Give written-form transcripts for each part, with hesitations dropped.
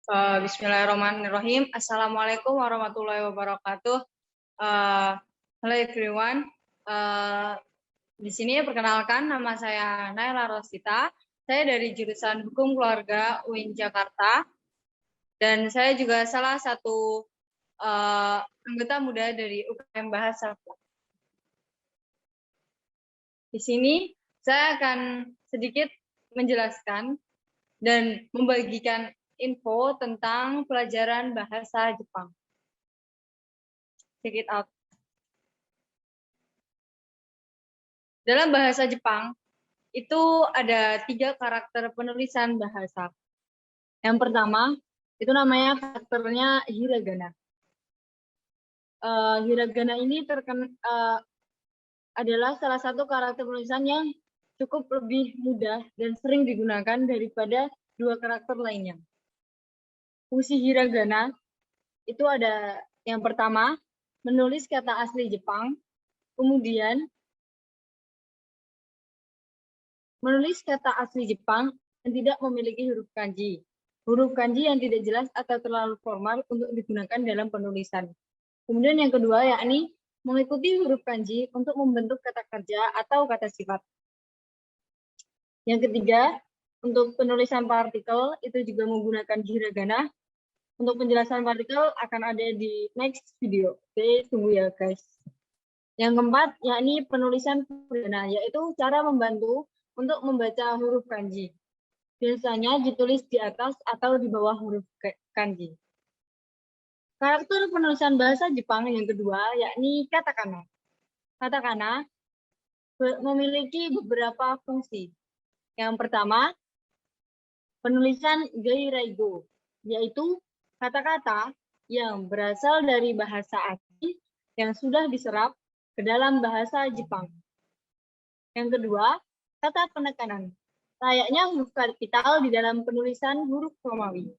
Bismillahirrahmanirrahim. Assalamualaikum warahmatullahi wabarakatuh. Hello everyone. Di sini perkenalkan, nama saya Naila Rosita. Saya dari jurusan Hukum Keluarga UIN Jakarta. Dan saya juga salah satu anggota muda dari UKM Bahasa. Di sini saya akan sedikit menjelaskan dan membagikan info tentang pelajaran bahasa Jepang. Check it out. Dalam bahasa Jepang, itu ada 3 karakter penulisan bahasa. Yang pertama, itu namanya karakternya hiragana. Hiragana ini adalah salah satu karakter penulisan yang cukup lebih mudah dan sering digunakan daripada 2 karakter lainnya. Fungsi hiragana itu ada yang pertama, menulis kata asli Jepang, kemudian menulis kata asli Jepang yang tidak memiliki huruf kanji. Huruf kanji yang tidak jelas atau terlalu formal untuk digunakan dalam penulisan. Kemudian yang kedua, yakni mengikuti huruf kanji untuk membentuk kata kerja atau kata sifat. Yang ketiga, untuk penulisan partikel itu juga menggunakan hiragana. Untuk penjelasan partikel akan ada di next video. Oke, tunggu ya guys. Yang keempat, yakni penulisan perdana, yaitu cara membantu untuk membaca huruf kanji. Biasanya ditulis di atas atau di bawah huruf kanji. Karakter penulisan bahasa Jepang yang kedua, yakni katakana. Katakana memiliki beberapa fungsi. Yang pertama, penulisan gairaigo, yaitu kata-kata yang berasal dari bahasa asing yang sudah diserap ke dalam bahasa Jepang. Yang kedua, kata penekanan, layaknya huruf kapital di dalam penulisan huruf Romawi.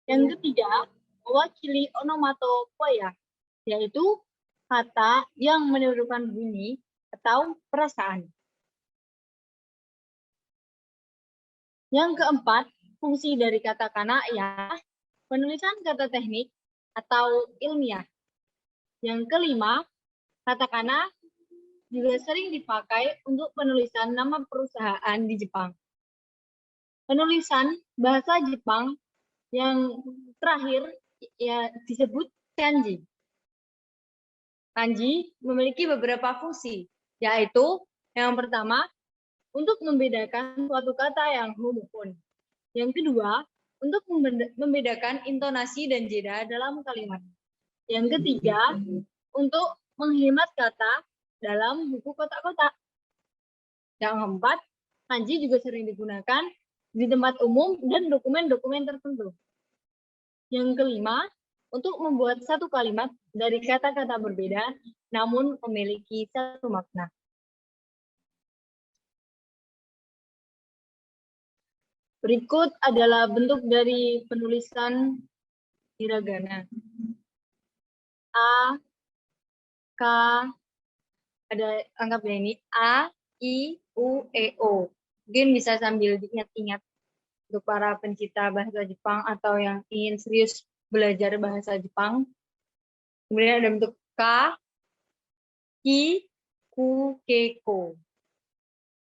Yang ketiga, mewakili onomatopoeia, yaitu kata yang menirukan bunyi atau perasaan. Yang keempat, fungsi dari katakana ialah penulisan kata teknik atau ilmiah. Yang kelima, katakana juga sering dipakai untuk penulisan nama perusahaan di Jepang. Penulisan bahasa Jepang yang terakhir ya disebut kanji. Kanji memiliki beberapa fungsi, yaitu yang pertama, untuk membedakan suatu kata yang homofon. Yang kedua, untuk membedakan intonasi dan jeda dalam kalimat. Yang ketiga, untuk menghemat kata dalam buku kotak-kotak. Yang keempat, kanji juga sering digunakan di tempat umum dan dokumen-dokumen tertentu. Yang kelima, untuk membuat satu kalimat dari kata-kata berbeda, namun memiliki satu makna. Berikut adalah bentuk dari penulisan hiragana. A, K, ada anggap ya ini, A, I, U, E, O. Mungkin bisa sambil diingat-ingat untuk para pencipta bahasa Jepang atau yang ingin serius belajar bahasa Jepang. Kemudian ada bentuk K, Ki, Ku, Ke, Ko.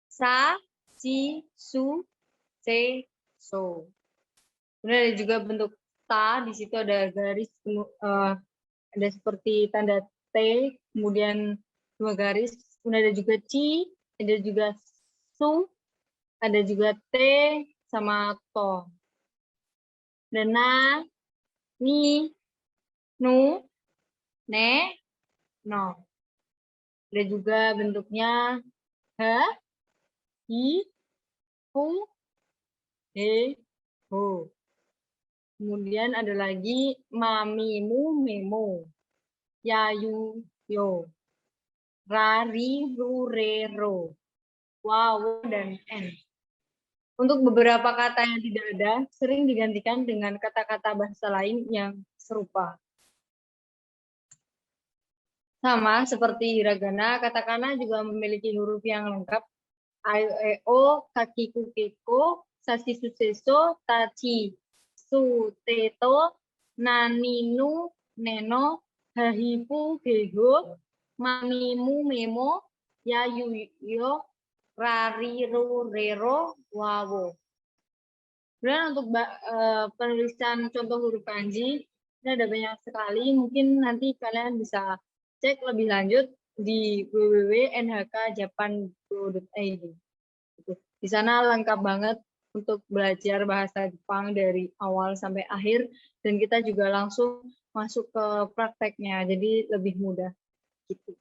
Sa, Si, Su, Se, So. Kemudian ada juga bentuk ta, di situ ada garis, ada seperti tanda T, kemudian 2 garis. Kemudian ada juga ci, ada juga su, ada juga T, sama to. Dan na, ni, nu, ne, no. Ada juga bentuknya ha, hi, hu, he, ho. Kemudian ada lagi mamimu, memo, yayu, yo, rari, ru, re, ro, wawu, dan n. Untuk beberapa kata yang tidak ada, sering digantikan dengan kata-kata bahasa lain yang serupa. Sama seperti hiragana, katakana juga memiliki huruf yang lengkap. A, E, O, kaki, ku, ke, ko, sashi, su, se, so, tachi, su, teto, naninu, neno, hahipu, geho, mamimu, memo, yayu, yo, rariru, rero, wawo. Kemudian untuk penulisan contoh huruf kanji, ini ada banyak sekali. Mungkin nanti kalian bisa cek lebih lanjut di www.nhkjapan.id. Di sana lengkap banget untuk belajar bahasa Jepang dari awal sampai akhir, dan kita juga langsung masuk ke prakteknya, jadi lebih mudah. Gitu.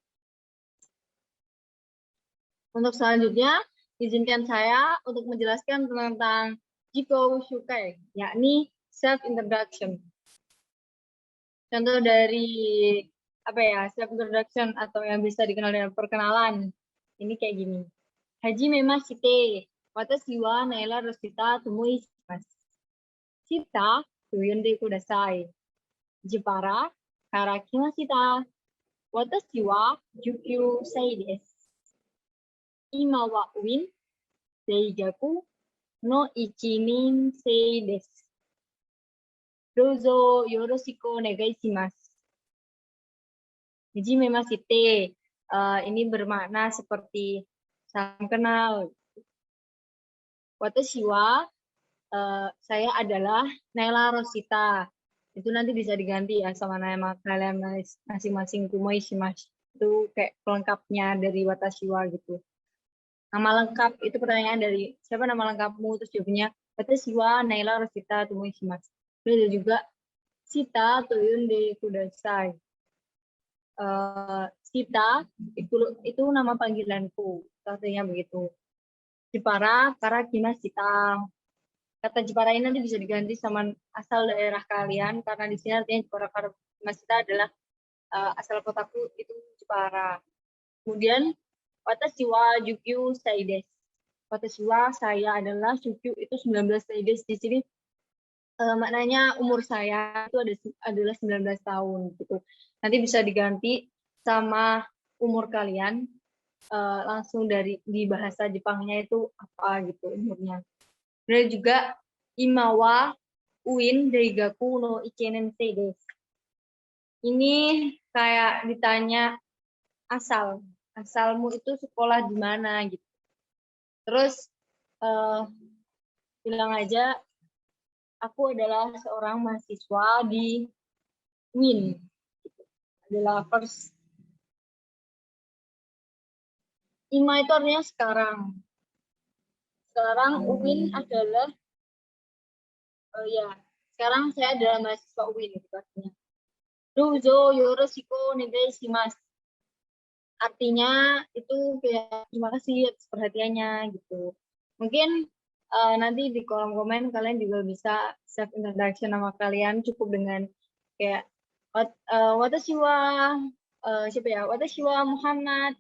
Untuk selanjutnya, izinkan saya untuk menjelaskan tentang Jiko Shukai, yakni self-introduction. Contoh dari self-introduction atau yang bisa dikenal dengan perkenalan. Ini kayak gini. Hajime mashite, watashi wa Naila Rosita tomoi shimasu. Shita, yonde kudasai. Jepara, kara kimashita. Watashi wa 19歳です。今はウィン、大学の1年生です。どうぞよろしくお願いします。Hajime mashite, ini bermakna seperti salam kenal. Watashi wa, saya adalah Naila Rosita. Itu nanti bisa diganti ya sama nama kalian masing-masing. Tomoi shimasu. Itu kayak pelengkapnya dari watashi wa gitu. Nama lengkap itu pertanyaan dari siapa nama lengkapmu, terus jawabnya watashi wa Naila Rosita tomoi shimasu. Terus ada juga Shita toyonde kudasai. Shita itu nama panggilanku, artinya begitu. Jepara, kara kimashita. Kata Jepara ini nanti bisa diganti sama asal daerah kalian, karena di sini artinya Jepara kara kimashita adalah asal kotaku itu Jepara. Kemudian watashi wa 19 歳です。Watashi wa, saya adalah, 19 itu 19 歳です. Di sini maknanya umur saya itu adalah 19 tahun gitu. Nanti bisa diganti sama umur kalian, langsung di bahasa Jepangnya itu apa gitu umurnya. Dan juga imawa uin daigaku no ikenensei desu. Ini kayak ditanya asalmu itu sekolah di mana gitu. Terus bilang aja aku adalah seorang mahasiswa di WIN. Adalah first. Ima itu artinya sekarang. Sekarang WIN adalah sekarang saya adalah mahasiswa WIN gitu artinya. Dozo yoroshiku onegai shimasu. Artinya itu kayak terima kasih atas perhatiannya gitu. Mungkin nanti di kolom komen kalian juga bisa self introduction nama kalian, cukup dengan kayak watashi wa watashi wa Muhammad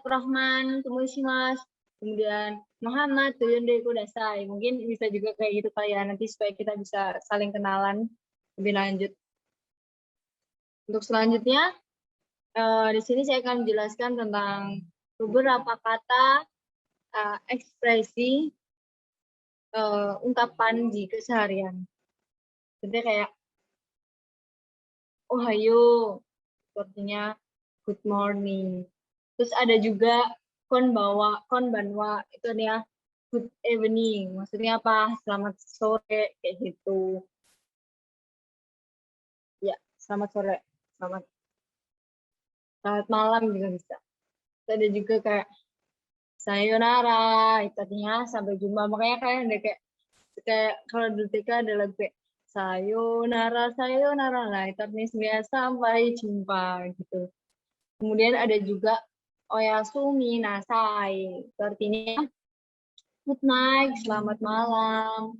Rahman Tumushimas, kemudian Muhammad Tuyonde Kudasai. Mungkin bisa juga kayak gitu kalian nanti supaya kita bisa saling kenalan lebih lanjut. Untuk selanjutnya di sini saya akan menjelaskan tentang beberapa kata ekspresi ungkapan di keseharian. Jadi kayak ohayo, artinya good morning. Terus ada juga konbanwa, itu artinya good evening. Maksudnya apa? Selamat sore, kayak gitu. Ya, selamat sore. Selamat malam juga bisa. Terus ada juga kayak sayonara, itu artinya sampai jumpa. Makanya kalian ada kayak kalau di TK ada lagu kayak sayonara, sayonara lah, itu artinya sampai jumpa gitu. Kemudian ada juga oyasumi nasai, itu artinya good night, selamat malam.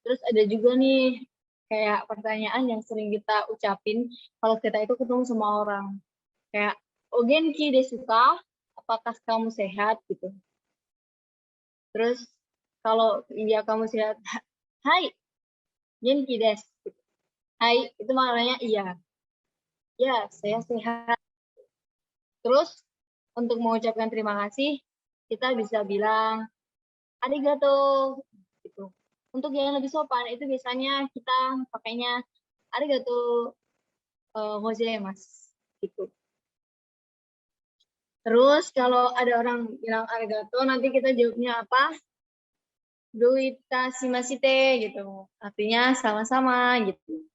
Terus ada juga nih kayak pertanyaan yang sering kita ucapin kalau kita itu ketemu sama orang. Kayak ogenki desu ka? Apakah kamu sehat gitu. Terus kalau dia kamu sehat, hai, genki desu. Hai, itu maknanya iya. Ya, saya sehat. Terus untuk mengucapkan terima kasih, kita bisa bilang arigato gitu. Untuk yang lebih sopan itu biasanya kita pakainya arigato gozaimasu gitu. Terus kalau ada orang bilang arigato, nanti kita jawabnya apa? Doitashimashite gitu. Artinya sama-sama gitu.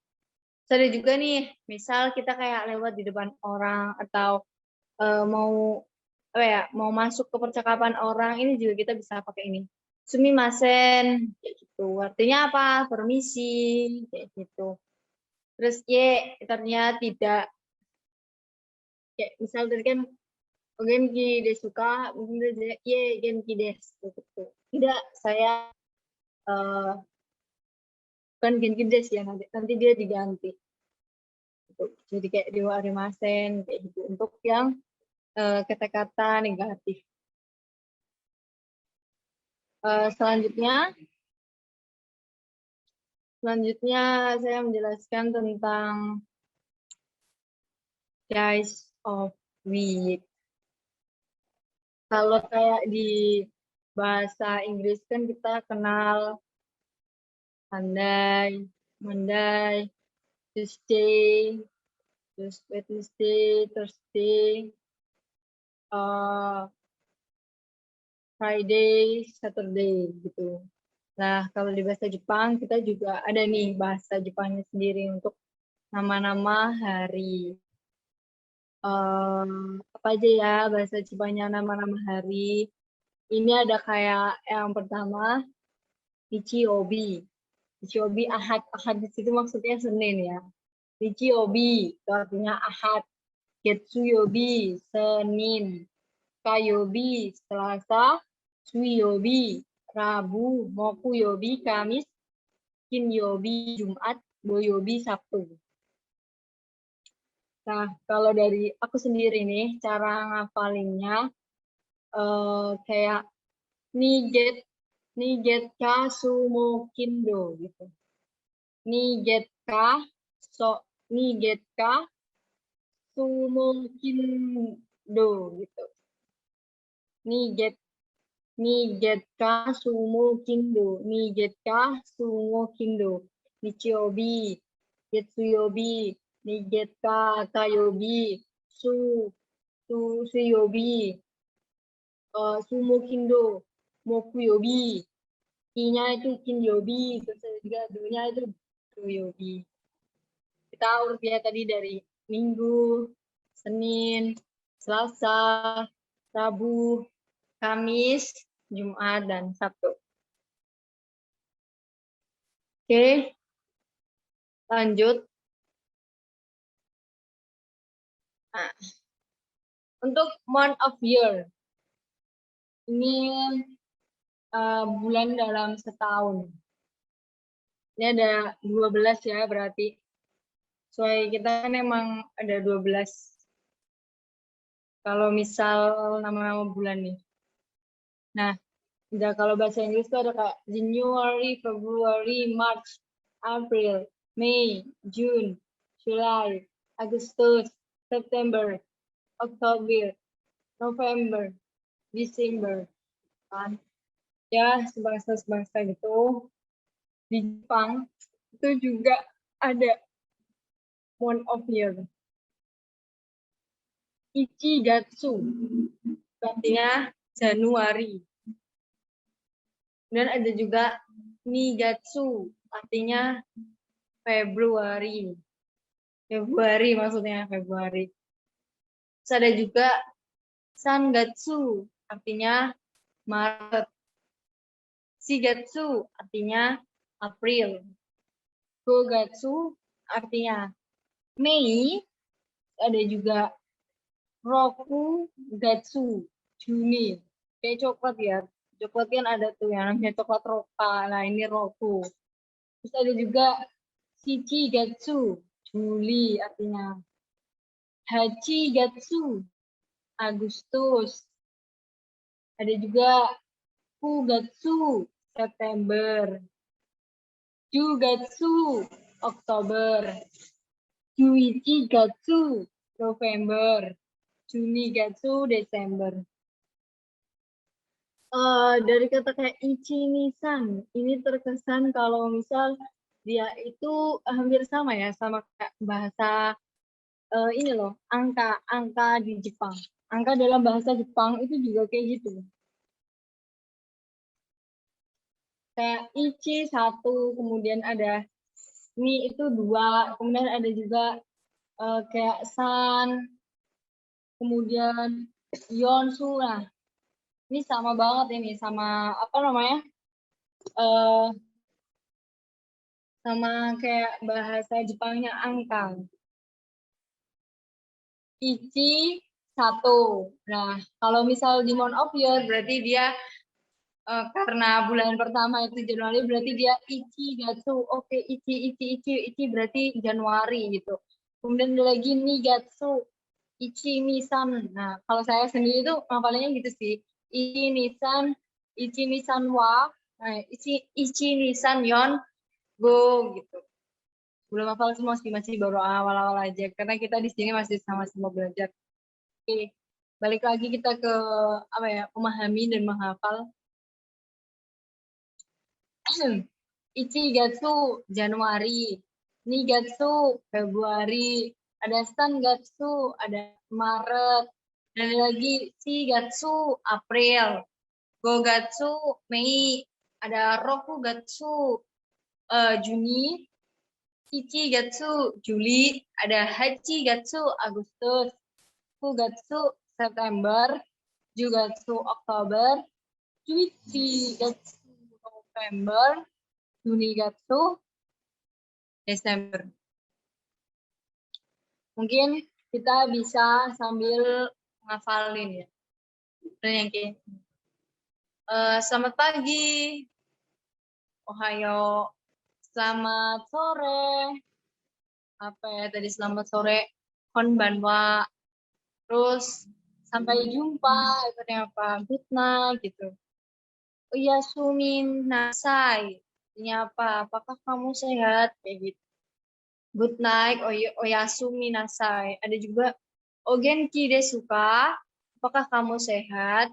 Terus ada juga nih, misal kita kayak lewat di depan orang atau mau apa ya, mau masuk ke percakapan orang, ini juga kita bisa pakai ini. Sumimasen kayak gitu. Artinya apa? Permisi kayak gitu. Terus artinya tidak. Kayak misal tadi kan genki desuka, mungkin genki desu gitu. Tidak, saya bukan genki desu ya, nanti dia diganti. Gitu. Jadi kayak dewa arimasen kayak gitu. Untuk yang kata-kata negatif. Selanjutnya saya menjelaskan tentang days of week. Kalau kayak di bahasa Inggris kan kita kenal Monday, Tuesday, terus Wednesday, Thursday, Friday, Saturday gitu. Nah, kalau di bahasa Jepang kita juga ada nih bahasa Jepangnya sendiri untuk nama-nama hari. Apa aja ya bahasa Jepangnya nama-nama hari. Ini ada kayak yang pertama, Nichiobi. Nichiobi Ahad. Ahad di situ maksudnya Senin ya. Nichiobi itu artinya Ahad. Getsuyobi Senin. Kayobi Selasa. Suiyobi Rabu. Mokuyobi Kamis. Kinyobi Jumat. Boyobi Sabtu. Nah, kalau dari aku sendiri nih, cara ngafalinnya kayak Nigetka Sumo Kindo gitu. Nigetka Sumo Kindo gitu. Nigetka Sumo Kindo. Nigetka Sumo Kindo. Nichiobi, Getsuyobi, Nigetka Kayobi, Suyobi, Sumo Kindo, Mokuyobi. I-nya itu Kinyobi, terus juga Do-nya itu Doyobi. Kita urutnya tadi dari Minggu, Senin, Selasa, Rabu, Kamis, Jumat, dan Sabtu. Oke, lanjut. Nah, untuk month of year, ini bulan dalam setahun. Ini ada 12 ya berarti. Soalnya kita kan emang ada 12. Kalau misal nama-nama bulan nih. Nah, kalau bahasa Inggris itu ada kayak January, February, March, April, May, June, July, Agustus, September, October, November, December. Kan? Ya, sebangsa-sebangsa gitu. Di Jepang itu juga ada month of year. Ichigatsu, artinya Januari. Dan ada juga Nigatsu, artinya Februari. Februari maksudnya Februari. Terus ada juga Sangatsu, artinya Maret. Shigatsu, artinya April. Gogatsu, artinya Mei. Ada juga Roku Gatsu, Juni. Kayak coklat ya. Coklat kan ada tuh yang namanya coklat roka. Nah, ini Roku. Terus ada juga Shichigatsu, Juli artinya. Hachigatsu, Agustus. Ada juga Fugatsu, September. Jugatsu, Oktober. Juichigatsu, November. Junigatsu, Desember. Dari kata kayak ichi-nisan, ini terkesan kalau misal dia itu hampir sama ya, sama kayak bahasa ini loh, angka di Jepang. Angka dalam bahasa Jepang itu juga kayak gitu. Kayak ichi satu, kemudian ada ni itu dua, kemudian ada juga kayak san, kemudian yonsu. Nah, ini sama banget ini sama apa namanya? eh sama kayak bahasa Jepangnya angka. Ichi satu. Nah, kalau misal di month of year berarti dia karena bulan pertama itu Januari berarti dia Ichi Gatsu. Oke, Ichi berarti Januari gitu. Kemudian ada lagi Nigatsu, Ichi Nisan. Nah, kalau saya sendiri itu ngapalnya gitu sih. Ichi Nisan wa, nah, Ichi Nisan Yon go gitu. Belum hafal semua sih, masih baru awal-awal aja karena kita di sini masih sama-sama belajar. Oke, balik lagi kita ke apa ya, memahami dan menghafal. Ichigatsu Januari, Nigatsu Februari, ada Sangatsu, ada Maret, dan ada lagi Shigatsu April, Gogatsu Mei, ada Rokugatsu Juni, Ichigatsu Juli, ada Hachigatsu Agustus, Fugatsu September, Jugatsu Oktober, Juichigatsu November, Junigatsu Desember. Mungkin kita bisa sambil ngafalin ya. Dan yang kayak selamat pagi, ohayo, selamat sore, apa ya tadi, selamat sore, konbanwa, terus sampai jumpa, itu apa, good night gitu. Oyasumi nasai, ini apa, apakah kamu sehat, kayak gitu. Good night, oyasumi nasai. Ada juga ogenki desu ka? Apakah kamu sehat?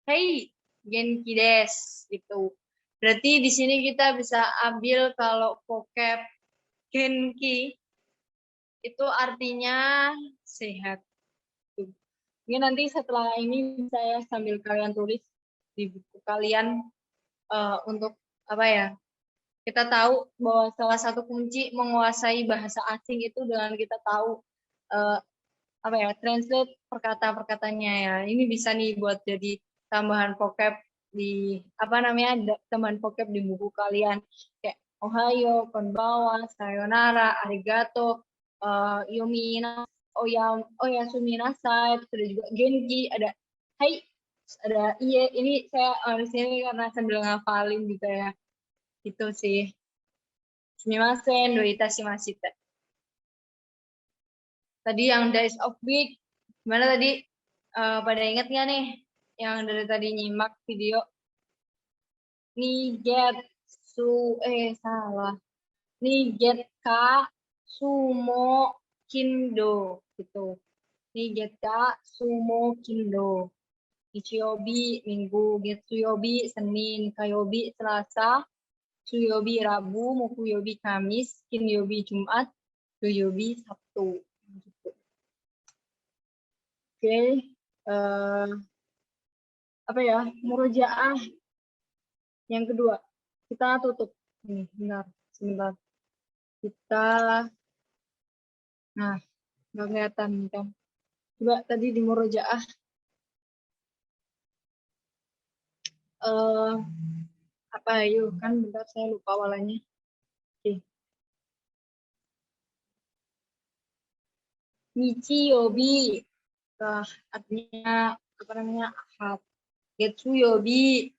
Hey, genki des gitu. Berarti di sini kita bisa ambil kalau vocab genki itu artinya sehat. Ini nanti setelah ini saya sambil kalian tulis di buku kalian untuk apa ya? Kita tahu bahwa salah satu kunci menguasai bahasa asing itu dengan kita tahu apa ya, translate perkata-perkatanya ya. Ini bisa nih buat jadi tambahan vocab di apa namanya, tambahan vocab di buku kalian kayak ohayo, konbawa, sayonara, arigato, yomina, oyasumi nasai, terus ada juga genki, ada hai, ada iye. Ini saya di sini karena sambil ngafalin gitu ya. Itu sih. Sumimasen, do itashimashita. Tadi yang days of week, gimana tadi? Pada ingat nggak nih yang dari tadi nyimak video? Salah. Niget ka sumo kindo gitu. Niget ka sumo kindo. Ichiyobi Minggu, Getsuyobi Senin, Kayobi Selasa, Suyobi Rabu, Mokuyobi Kamis, Kinyobi Jumat, Doyobi Sabtu. Oke, apa ya, murojaah yang kedua. Kita tutup. Ini, sebentar. Kita, nah, nggak kelihatan kan. Coba tadi di murojaah. Apa yuk, kan bentar saya lupa awalnya. Oke. Nichiyobi, artinya apa namanya, Ahad. Getsuyobi,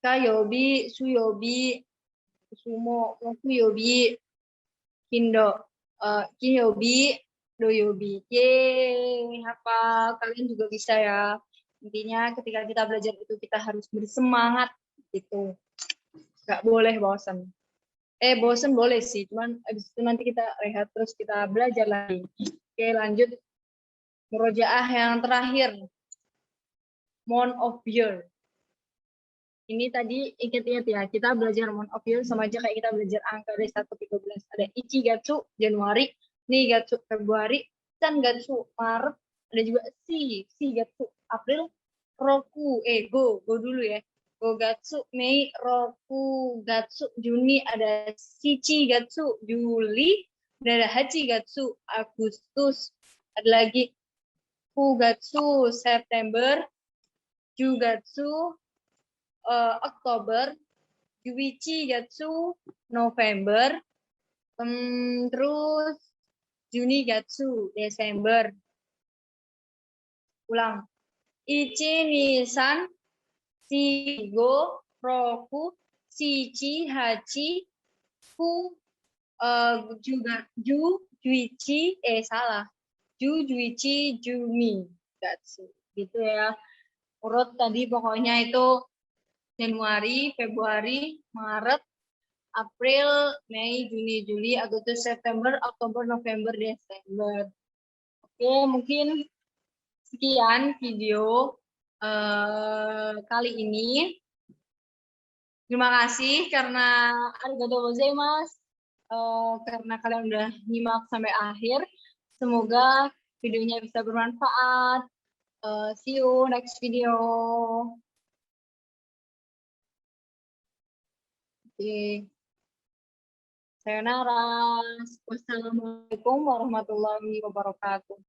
Kayobi, Suyobi, Sumo, Mokuyobi, Kindo, Kinyobi, Doyobi. Yeay, hafal. Kalian juga bisa ya. Intinya ketika kita belajar itu kita harus bersemangat gitu. Gak boleh bosan. Bosan boleh sih, cuman abis itu nanti kita rehat terus kita belajar lagi. Oke, lanjut. Murojaah yang terakhir. Month of year. Ini tadi ingat-ingat ya, kita belajar month of year sama aja kayak kita belajar angka dari 1 ke 12. Ada Ichigatsu Januari, Nigatsu Februari, Sangatsu Maret, ada juga Shigatsu April, Go dulu ya. Gogatsu Mei, Gatsu Juni, ada Shichigatsu Juli, dan ada Hachigatsu Agustus, ada lagi Fugatsu September, Jugatsu Oktober, Yuichi-gatsu November, terus Juni-gatsu Desember. Ulang. Ichi, Nisan, Shigo, Roku, Shichi, Hachi, Fu, Juichi, salah. Juichi, Juni, Gatsu. Gitu ya. Urut tadi pokoknya itu Januari, Februari, Maret, April, Mei, Juni, Juli, Agustus, September, Oktober, November, Desember. Oke, mungkin sekian video kali ini. Terima kasih karena arigatou gozaimasu karena kalian udah nyimak sampai akhir. Semoga videonya bisa bermanfaat. See you next video. Oke. Sayonara. Wassalamualaikum warahmatullahi wabarakatuh.